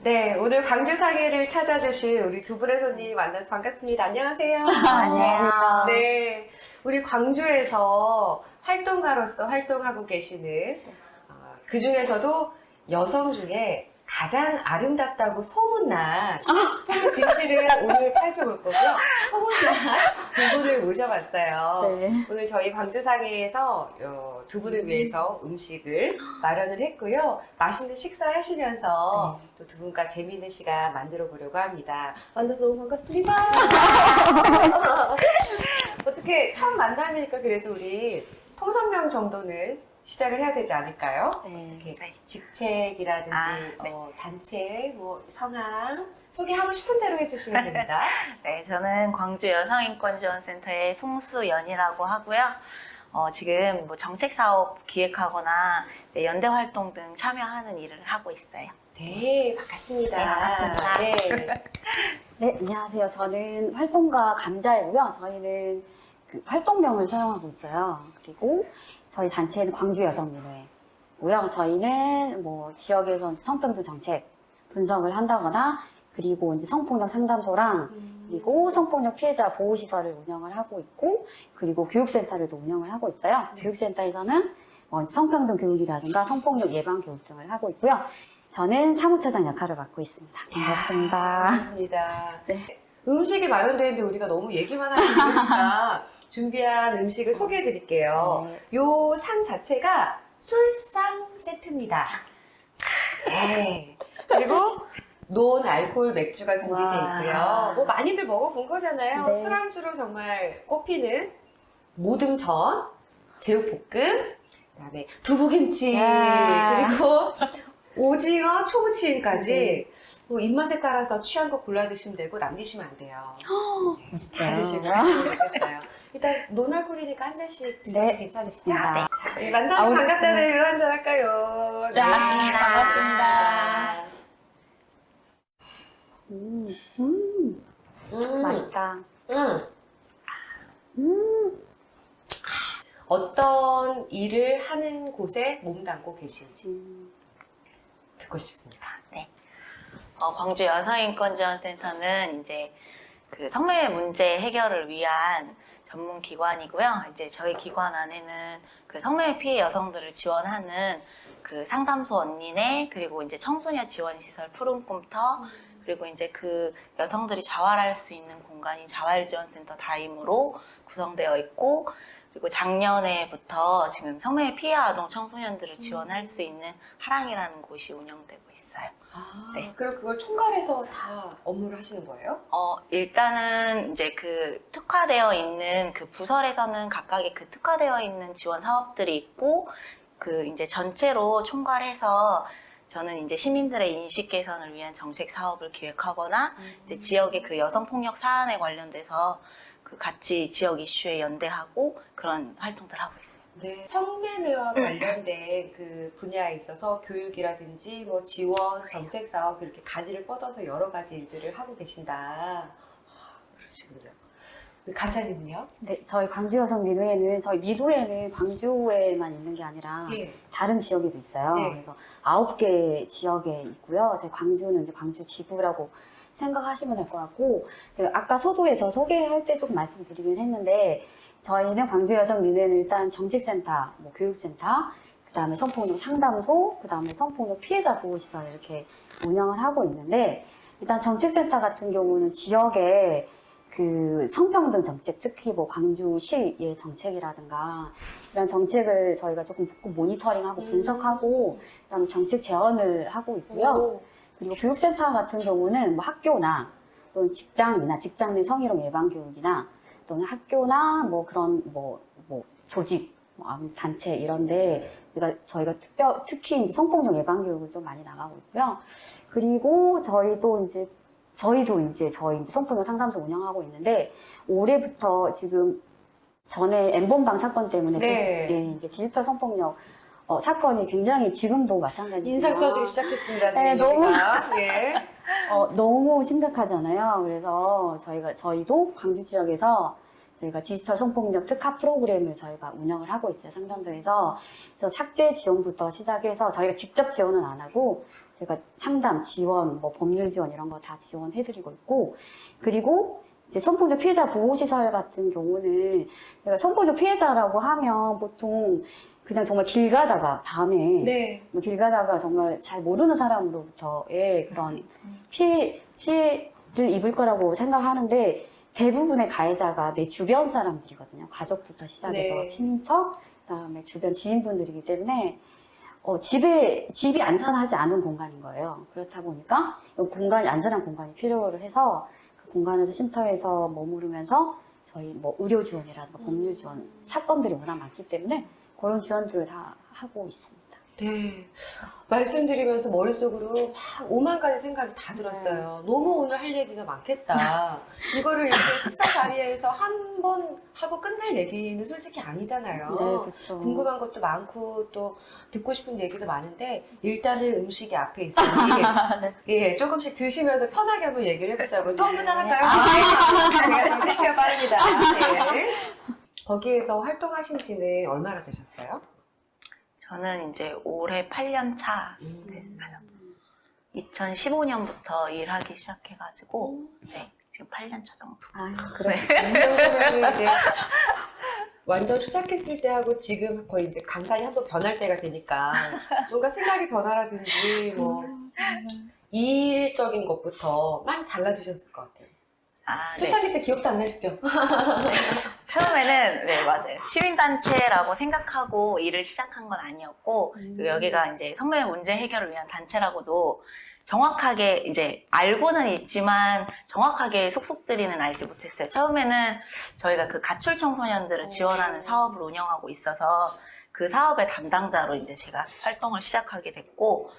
네, 오늘 광주 상해를 찾아주신 우리 두 분의 손님 만나서 반갑습니다. 안녕하세요. 안녕하세요. 네, 우리 광주에서 활동가로서 활동하고 계시는 그 중에서도 여성 중에 가장 아름답다고 소문난 정말 진실을 오늘 파헤쳐볼 거고요. 소문난 두 분을 모셔봤어요. 네. 오늘 저희 광주상해에서 두 분을 위해서 음식을 마련을 했고요. 맛있는 식사하시면서 또 두 분과 재미있는 시간 만들어 보려고 합니다. 만나서 너무 반갑습니다. 어떻게 처음 만남이니까 그래도 우리 통성명 정도는 시작을 해야 되지 않을까요? 네. 이렇게 직책이라든지 네. 단체, 뭐 성함 소개하고 싶은 대로 해주시면 됩니다. 네, 저는 광주 여성인권지원센터의 송수연이라고 하고요. 지금 뭐 정책 사업 기획하거나 연대 활동 등 참여하는 일을 하고 있어요. 네, 반갑습니다. 네, 반갑습니다. 네. 네, 안녕하세요. 저는 활동가 감자이고요. 저희는 그 활동명을 사용하고 있어요. 그리고 저희 단체는 광주 여성민회고요. 저희는 뭐 지역에서 성평등 정책 분석을 한다거나 그리고 이제 성폭력 상담소랑 그리고 성폭력 피해자 보호시설을 운영을 하고 있고 그리고 교육센터를 또 운영을 하고 있어요. 교육센터에서는 성평등 교육이라든가 성폭력 예방 교육 등을 하고 있고요. 저는 사무처장 역할을 맡고 있습니다. 반갑습니다. 반갑습니다. 네. 음식이 마련되어 있는데 우리가 너무 얘기만 하는 거니까 준비한 음식을 소개해 드릴게요. 네. 요 상 자체가 술상 세트입니다. 네. 그리고 논 알코올 맥주가 준비되어 있고요. 와. 뭐 많이들 먹어본 거잖아요. 네. 술안주로 정말 꼽히는 모듬전, 제육볶음, 그다음에 두부김치, 야. 그리고 오징어 초무침까지 뭐 입맛에 따라서 취한 거 골라 드시면 되고 남기시면 안 돼요. 다 드시고 좋겠어요. 일단 논알콜이니까 한 잔씩 드셔도 네. 괜찮으시죠? 네. 네, 만나서 우리- 반갑다는 의미로 한잔 할까요? 짠. 네. 반갑습니다. 음. 맛있다. 어떤 일을 하는 곳에 몸담고 계신지 듣고 싶습니다. 광주 여성인권지원센터는 이제 그 성매매 문제 해결을 위한 전문 기관이고요. 이제 저희 기관 안에는 그 성매매 피해 여성들을 지원하는 그 상담소 언니네 그리고 이제 청소년 지원 시설 푸른꿈터 그리고 이제 그 여성들이 자활할 수 있는 공간인 자활지원센터 다임으로 구성되어 있고 그리고 작년에부터 지금 성매매 피해 아동 청소년들을 지원할 수 있는 하랑이라는 곳이 운영되고 있어요. 네. 그럼 그걸 총괄해서 다 업무를 하시는 거예요? 일단은 이제 그 특화되어 있는 그 부설에서는 각각의 그 특화되어 있는 지원 사업들이 있고 그 이제 전체로 총괄해서 저는 이제 시민들의 인식 개선을 위한 정책 사업을 기획하거나 이제 지역의 그 여성 폭력 사안에 관련돼서 그 같이 지역 이슈에 연대하고 그런 활동들 하고 있어요. 네. 성매매와 관련된 그 분야에 있어서 교육이라든지 뭐 지원, 정책 사업 이렇게 가지를 뻗어서 여러 가지 일들을 하고 계신다. 그러시군요. 감사님은요? 네, 저희 광주 여성 민우회는 저희 미도에는 광주에만 있는 게 아니라 예. 다른 지역에도 있어요. 네. 그래서 9개 지역에 있고요. 저희 광주는 이제 광주 지부라고 생각하시면 될 것 같고 그 아까 소도에 저 소개할 때 좀 말씀드리긴 했는데 저희는 광주 여성 민우회는 일단 정책센터, 뭐 교육센터, 그 다음에 성폭력 상담소, 그 다음에 성폭력 피해자 보호시설 이렇게 운영을 하고 있는데 일단 정책센터 같은 경우는 지역에 그 성평등 정책, 특히 뭐 광주시의 정책이라든가 이런 정책을 저희가 조금 모니터링하고 분석하고 그다음에 정책 제언을 하고 있고요. 오. 그리고 교육센터 같은 경우는 뭐 학교나 또는 직장이나 직장 내 성희롱 예방 교육이나 또는 학교나 뭐 그런 뭐 조직, 뭐 단체 이런데 저희가 특히 이제 성폭력 예방 교육을 좀 많이 나가고 있고요. 그리고 저희도 이제 저희 성폭력 상담소 운영하고 있는데 올해부터 지금 전에 엠번방 사건 때문에 네. 이제 디지털 성폭력 사건이 굉장히 지금도 마찬가지예요. 인상 써지기 시작했습니다. 지금 네, 너무- 여기가. 예. 너무 심각하잖아요. 그래서 저희도 광주 지역에서 저희가 디지털 성폭력 특화 프로그램을 저희가 운영을 하고 있어요. 상담소에서. 그래서 삭제 지원부터 시작해서 저희가 직접 지원은 안 하고 제가 상담, 지원, 뭐 법률 지원 이런 거 다 지원해드리고 있고, 그리고 이제 성폭력 피해자 보호시설 같은 경우는 제가 성폭력 피해자라고 하면 보통 그냥 정말 길 가다가 밤에 네. 뭐 길 가다가 정말 잘 모르는 사람으로부터의 그런 피해를 입을 거라고 생각하는데 대부분의 가해자가 내 주변 사람들이거든요. 가족부터 시작해서 네. 친인척, 그다음에 주변 지인분들이기 때문에 집이 안전하지 않은 공간인 거예요. 그렇다 보니까 공간이 안전한 공간이 필요를 해서 그 공간에서 쉼터에서 머무르면서 저희 뭐 의료 지원이라든가 법률 지원 사건들이 워낙 많기 때문에 그런 지원들을 다 하고 있습니다. 네. 말씀드리면서 머릿속으로 막 5만 가지 생각이 다 들었어요. 너무 오늘 할 얘기가 많겠다. 이거를 이렇게 식사 자리에서 한 번 하고 끝낼 얘기는 솔직히 아니잖아요. 네, 그렇죠. 궁금한 것도 많고 또 듣고 싶은 얘기도 많은데 일단은 음식이 앞에 있으니 예, 조금씩 드시면서 편하게 한번 얘기를 해보자고. 또 한 번 할까요? 제가 더 패치가 빠릅니다. 네. 거기에서 활동하신 지는 얼마나 되셨어요? 저는 이제 올해 8년 차 됐어요. 2015년부터 일하기 시작해가지고 네, 지금 8년 차 정도. 아, 그래. 이 정도면 이제 완전 시작했을 때하고 지금 거의 이제 강산이 한번 변할 때가 되니까 뭔가 생각이 변화라든지 뭐 일적인 것부터 많이 달라지셨을 것 같아요. 아, 네. 초창기 때 기억도 안 나시죠? 처음에는 네 맞아요. 시민단체라고 생각하고 일을 시작한 건 아니었고 그리고 여기가 이제 성매매 문제 해결을 위한 단체라고도 정확하게 이제 알고는 있지만 정확하게 속속들이는 알지 못했어요. 처음에는 저희가 그 가출 청소년들을 지원하는 사업을 운영하고 있어서 그 사업의 담당자로 이제 제가 활동을 시작하게 됐고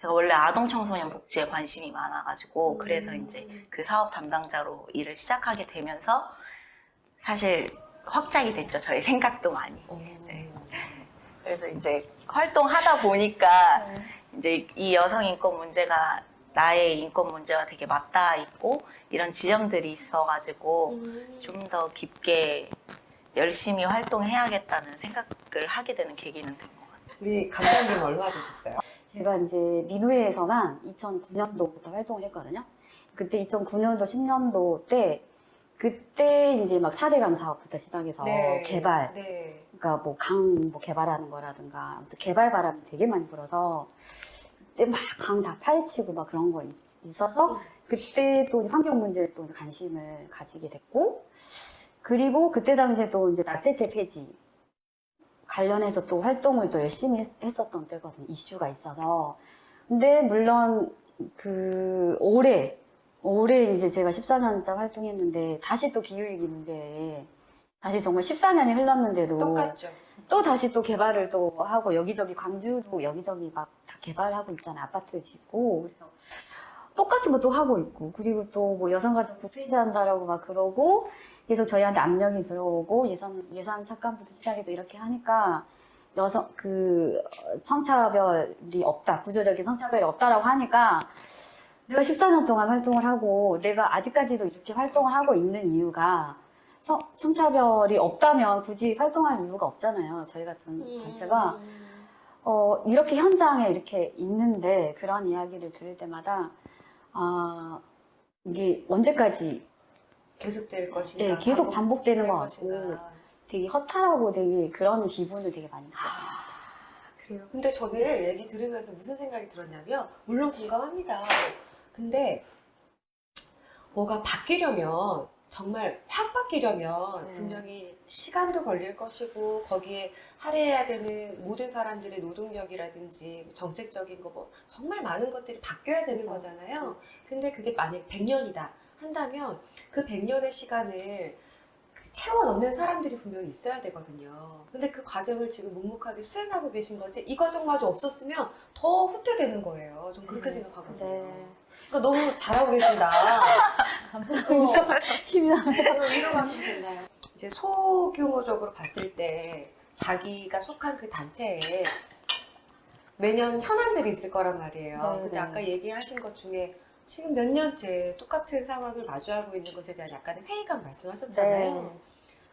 제가 원래 아동 청소년 복지에 관심이 많아가지고 그래서 이제 그 사업 담당자로 일을 시작하게 되면서 사실 확장이 됐죠. 저희 생각도 많이. 네. 그래서 이제 활동하다 보니까 이제 이 여성 인권 문제가 나의 인권 문제와 되게 맞닿아 있고 이런 지점들이 있어가지고 좀 더 깊게 열심히 활동해야겠다는 생각을 하게 되는 계기는 된 것 같아요. 우리 강사님 얼마 되셨어요? 제가 이제 민우회에서만 2009년도부터 활동을 했거든요. 그때 2009년도, 10년도 때 그때 이제 막 4대강 사업부터 시작해서 개발, 네. 그러니까 뭐 강 뭐 개발하는 거라든가 아무튼 개발 바람이 되게 많이 불어서 그때 막 강 다 파헤치고 막 그런 거 있어서 그때 또 환경 문제에 또 관심을 가지게 됐고 그리고 그때 당시에 또 이제 낙태죄 폐지 관련해서 또 활동을 또 열심히 했었던 때거든요. 이슈가 있어서. 근데 물론 그 올해 이제 제가 14년째 활동했는데 다시 또 기후위기 문제에 다시 정말 14년이 흘렀는데도 똑같죠. 또 다시 또 개발을 또 하고 여기저기 광주도 여기저기 막 다 개발하고 있잖아요. 아파트 짓고. 그래서 똑같은 것도 하고 있고 그리고 또 뭐 여성가족부 폐지한다라고 막 그러고 그래서 저희한테 압력이 들어오고 예산 삭감부터 시작해서 이렇게 하니까 성차별이 없다, 구조적인 성차별이 없다라고 하니까 내가 14년 동안 활동을 하고 내가 아직까지도 이렇게 활동을 하고 있는 이유가 성차별이 없다면 굳이 활동할 이유가 없잖아요. 저희 같은 단체가 이렇게 현장에 이렇게 있는데 그런 이야기를 들을 때마다 이게 언제까지 계속될 것인가. 네, 계속 반복되는 것 같고 것인가. 되게 허탈하고 되게 그런 기분을 되게 많이 받아요. 그래요. 근데 저는 얘기 들으면서 무슨 생각이 들었냐면, 물론 공감합니다. 근데 뭐가 바뀌려면, 정말 확 바뀌려면 분명히 시간도 걸릴 것이고, 거기에 할애해야 되는 모든 사람들의 노동력이라든지 정책적인 거 뭐 정말 많은 것들이 바뀌어야 되는 거잖아요. 근데 그게 만약 100년이다 한다면 그 100년의 시간을 채워 넣는 사람들이 분명히 있어야 되거든요. 근데 그 과정을 지금 묵묵하게 수행하고 계신 거지 이 과정마저 없었으면 더 후퇴되는 거예요. 전 그렇게 생각하거든요. 네. 그러니까 너무 잘하고 계신다. 감사합니다. 힘이 나요. 위로가 좀 됐나요? 이제 소규모적으로 봤을 때 자기가 속한 그 단체에 매년 현안들이 있을 거란 말이에요. 네, 근데 네. 아까 얘기하신 것 중에 지금 몇 년째 똑같은 상황을 마주하고 있는 것에 대한 약간의 회의감 말씀하셨잖아요. 네.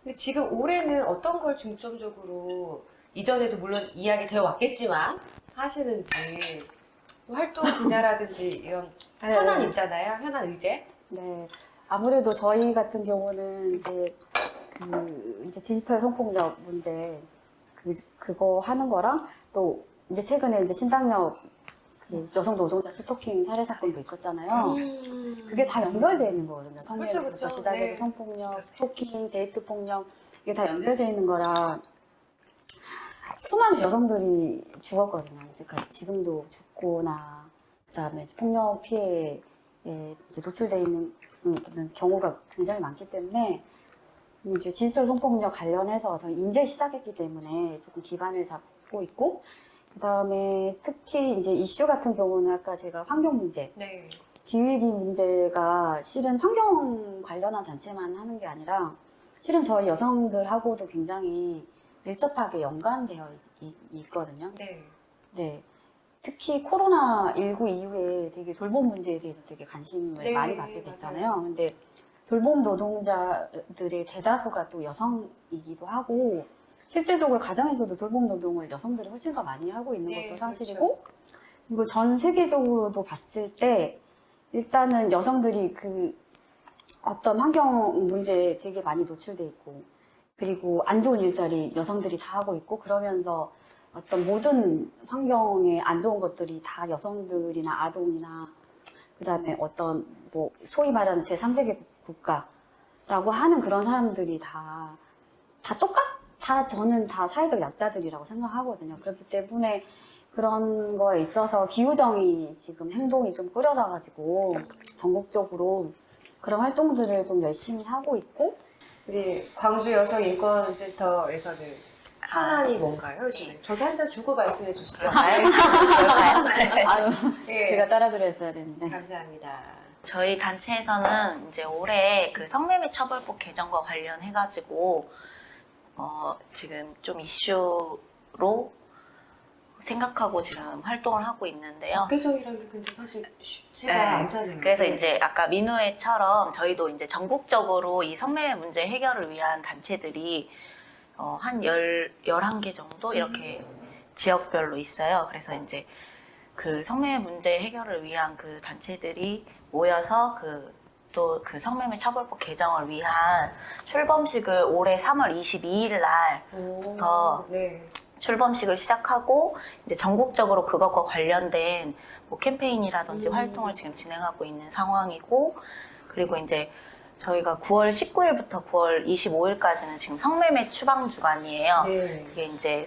근데 지금 올해는 어떤 걸 중점적으로 이전에도 물론 이야기 되어 왔겠지만 하시는지 활동 분야라든지 이런 현안 있잖아요. 현안 의제. 네. 아무래도 저희 같은 경우는 이제 디지털 성폭력 문제 그거 하는 거랑 또 이제 최근에 이제 신당역 그 여성 노동자 스토킹 살해 사건도 있었잖아요. 그게 다 연결되어 있는 거거든요. 성매매부터 그렇죠. 시작해서 네. 성폭력, 스토킹, 데이트 폭력 이게 다 연결되어 있는 거라 수많은 여성들이 죽었거든요. 이제까지 지금도 죽거나 그다음에 폭력 피해에 이제 노출되어 있는 경우가 굉장히 많기 때문에 이제 디지털 성폭력 관련해서 저희 인제 시작했기 때문에 조금 기반을 잡고 있고 그다음에 특히 이제 이슈 같은 경우는 아까 제가 환경 문제, 네. 기후위기 문제가 실은 환경 관련한 단체만 하는 게 아니라 실은 저희 여성들하고도 굉장히 밀접하게 연관되어 있거든요. 네. 네. 특히 코로나19 이후에 되게 돌봄 문제에 대해서 되게 관심을 네, 많이 갖게 됐잖아요. 맞아요. 근데 돌봄 노동자들의 대다수가 또 여성이기도 하고 실질적으로 가정에서도 돌봄 노동을 여성들이 훨씬 더 많이 하고 있는 네, 것도 사실이고 그리고 전 세계적으로도 봤을 때 일단은 여성들이 그 어떤 환경 문제에 되게 많이 노출돼 있고 그리고 안 좋은 일자리 여성들이 다 하고 있고 그러면서 어떤 모든 환경에 안 좋은 것들이 다 여성들이나 아동이나 그다음에 어떤 뭐 소위 말하는 제3세계 국가라고 하는 그런 사람들이 다 저는 다 사회적 약자들이라고 생각하거든요. 그렇기 때문에 그런 거에 있어서 기후정의 지금 행동이 좀 꾸려져가지고 전국적으로 그런 활동들을 좀 열심히 하고 있고 우리 광주 여성인권센터에서는 현안이 뭔가요, 요즘에? 저기 한 잔 주고 말씀해 주시죠. 아유, 네. 제가 따라드렸어야 되는데. 감사합니다. 저희 단체에서는 이제 올해 그 성매매 처벌법 개정과 관련해가지고 지금 좀 이슈로 생각하고 지금 활동을 하고 있는데요. 법개정이라는 게 근데 사실 쉽지가 네. 않잖아요. 그래서 네. 이제 아까 민우회처럼 저희도 이제 전국적으로 이 성매매 문제 해결을 위한 단체들이 한 11개 정도 이렇게 지역별로 있어요. 그래서 이제 그 성매매 문제 해결을 위한 그 단체들이 모여서 또 그 성매매 처벌법 개정을 위한 출범식을 올해 3월 22일 날부터 네. 출범식을 시작하고 이제 전국적으로 그것과 관련된 뭐 캠페인이라든지 활동을 지금 진행하고 있는 상황이고 그리고 이제 저희가 9월 19일부터 9월 25일까지는 지금 성매매 추방 주간이에요. 네. 이게 이제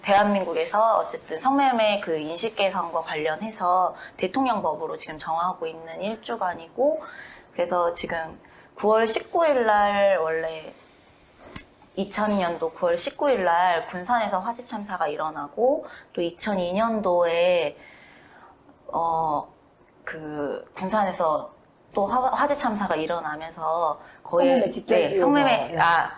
대한민국에서 어쨌든 성매매 그 인식 개선과 관련해서 대통령법으로 지금 정하고 있는 일주간이고 그래서 지금 9월 19일 날 원래 2000년도 9월 19일 날 군산에서 화재 참사가 일어나고 또 2002년도에 그 군산에서 또 화재 참사가 일어나면서 성매매 집결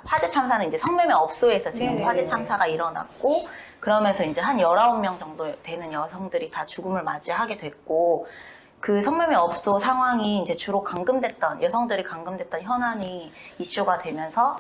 화재 참사는 이제 성매매 업소에서 지금 네네네. 화재 참사가 일어났고 그러면서 이제 한 19명 정도 되는 여성들이 다 죽음을 맞이하게 됐고 그 성매매 업소 상황이 이제 주로 여성들이 감금됐던 현안이 이슈가 되면서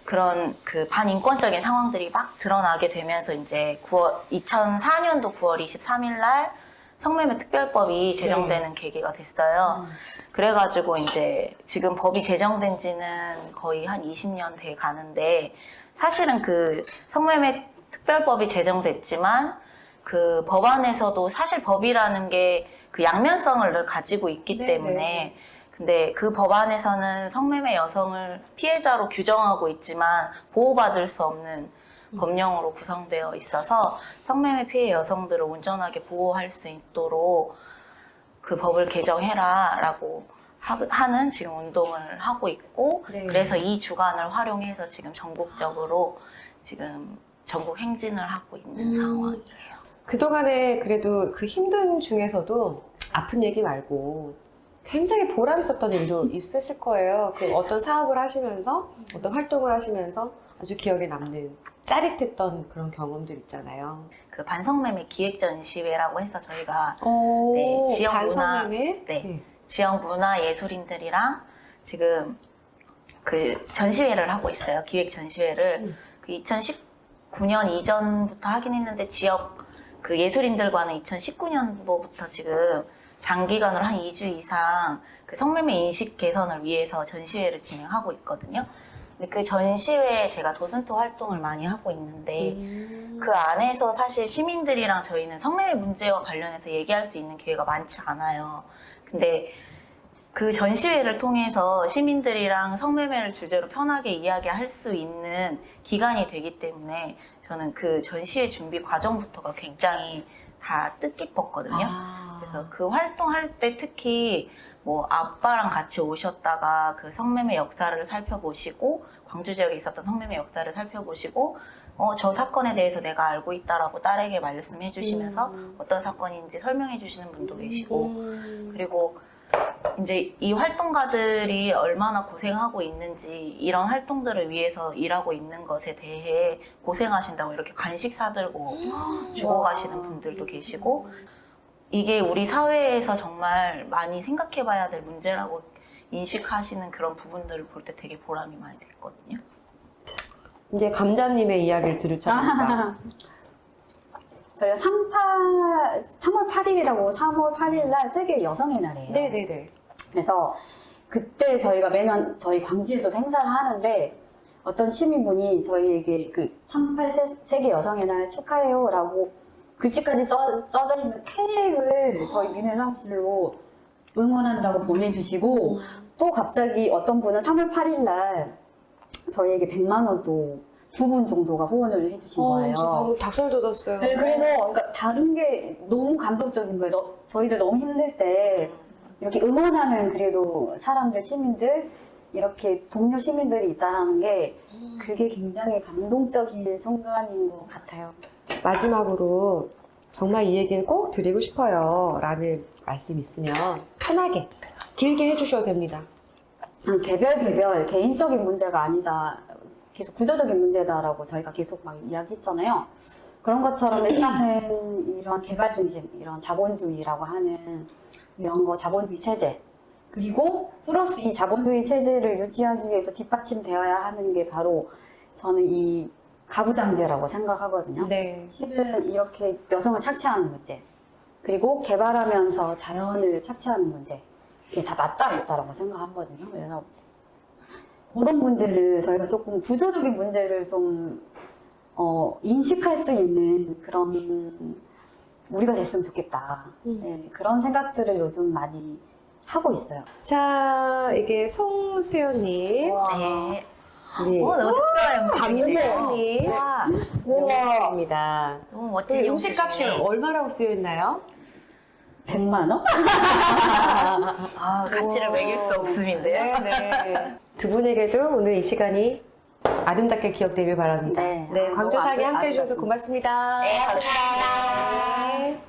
그런 그 반인권적인 상황들이 막 드러나게 되면서 이제 2004년도 9월 23일 날 성매매 특별법이 제정되는 계기가 됐어요. 그래가지고 이제 지금 법이 제정된 지는 거의 한 20년 돼 가는데 사실은 그 성매매 특별법이 제정됐지만 그 법안에서도 사실 법이라는 게 그 양면성을 늘 가지고 있기 네, 때문에 네. 근데 그 법안에서는 성매매 여성을 피해자로 규정하고 있지만 보호받을 수 없는 법령으로 구성되어 있어서 성매매 피해 여성들을 온전하게 보호할 수 있도록 그 법을 개정해라 라고 하는 지금 운동을 하고 있고 네. 그래서 이 주간을 활용해서 지금 전국적으로 지금 전국 행진을 하고 있는 상황이에요. 그동안에 그래도 그 힘든 중에서도 아픈 얘기 말고 굉장히 보람 있었던 일도 있으실 거예요. 그 어떤 사업을 하시면서 어떤 활동을 하시면서 아주 기억에 남는 짜릿했던 그런 경험들 있잖아요. 그 반성매매 기획전시회라고 해서 저희가 오, 지역 반성매매? 네. 지역 문화 예술인들이랑 지금 그 전시회를 하고 있어요. 기획 전시회를. 그 2019년 이전부터 하긴 했는데 지역 그 예술인들과는 2019년도부터 지금 장기간으로 한 2주 이상 그 성매매 인식 개선을 위해서 전시회를 진행하고 있거든요. 근데 그 전시회에 제가 도슨트 활동을 많이 하고 있는데 그 안에서 사실 시민들이랑 저희는 성매매 문제와 관련해서 얘기할 수 있는 기회가 많지 않아요. 근데 그 전시회를 통해서 시민들이랑 성매매를 주제로 편하게 이야기할 수 있는 기간이 되기 때문에 저는 그 전시회 준비 과정부터가 굉장히 다 뜻깊었거든요. 그래서 그 활동할 때 특히 뭐 아빠랑 같이 오셨다가 그 성매매 역사를 살펴보시고 광주 지역에 있었던 성매매 역사를 살펴보시고 저 사건에 대해서 내가 알고 있다라고 딸에게 말씀해 주시면서 어떤 사건인지 설명해 주시는 분도 계시고 그리고 이제 이 활동가들이 얼마나 고생하고 있는지 이런 활동들을 위해서 일하고 있는 것에 대해 고생하신다고 이렇게 간식 사들고 주고 가시는 분들도 계시고 이게 우리 사회에서 정말 많이 생각해 봐야 될 문제라고 인식하시는 그런 부분들을 볼 때 되게 보람이 많이 들거든요. 이제 감자님의 이야기를 들을 차례입니다. 저희가 3월 8일이라고 3월 8일 날 세계 여성의 날이에요. 네네네. 그래서 그때 저희가 매년 저희 광주에서도 행사를 하는데 어떤 시민분이 저희에게 그 3.8 세계 여성의 날 축하해요 라고 글씨까지 써져 있는 태그를 저희 민회 사무실로 응원한다고 보내주시고 또 갑자기 어떤 분은 3월 8일 날 저희에게 100만 원도 두 분 정도가 후원을 해주신 거예요. 저 방금 닭살 돋았어요. 네, 그래서 그러니까 다른 게 너무 감동적인 거예요. 저희들 너무 힘들 때 이렇게 응원하는 그래도 사람들, 시민들, 이렇게 동료 시민들이 있다는 게 그게 굉장히 감동적인 순간인 것 같아요. 마지막으로 정말 이 얘기는 꼭 드리고 싶어요 라는 말씀 있으면 편하게 길게 해주셔도 됩니다. 개별 개인적인 문제가 아니다. 계속 구조적인 문제다라고 저희가 계속 막 이야기했잖아요. 그런 것처럼 일단은 이런 개발 중심, 이런 자본주의라고 하는 이런 거 자본주의 체제 그리고 플러스 이 자본주의 체제를 유지하기 위해서 뒷받침되어야 하는 게 바로 저는 이 가부장제라고 생각하거든요. 네. 실은 이렇게 여성을 착취하는 문제 그리고 개발하면서 자연을 착취하는 문제 이게 다 맞닿아 있다라고 생각하거든요. 그래서 그런 문제를 저희가 조금 구조적인 문제를 좀 인식할 수 있는 그런 우리가 됐으면 좋겠다. 네, 그런 생각들을 요즘 많이 하고 있어요. 자, 이게 송수연님, 네. 우리 너무 특별한 감자님 와, 영화입니다. 너무 멋진 음식값이 영상이네. 얼마라고 쓰여 있나요? 100만 원? 가치를 매길 수 없음인데요. 네. 두 분에게도 오늘 이 시간이 아름답게 기억되길 바랍니다. 네. 광주 너무 사랑에 함께 해주셔서 아름답습니다. 고맙습니다. 네, 감사합니다. 네.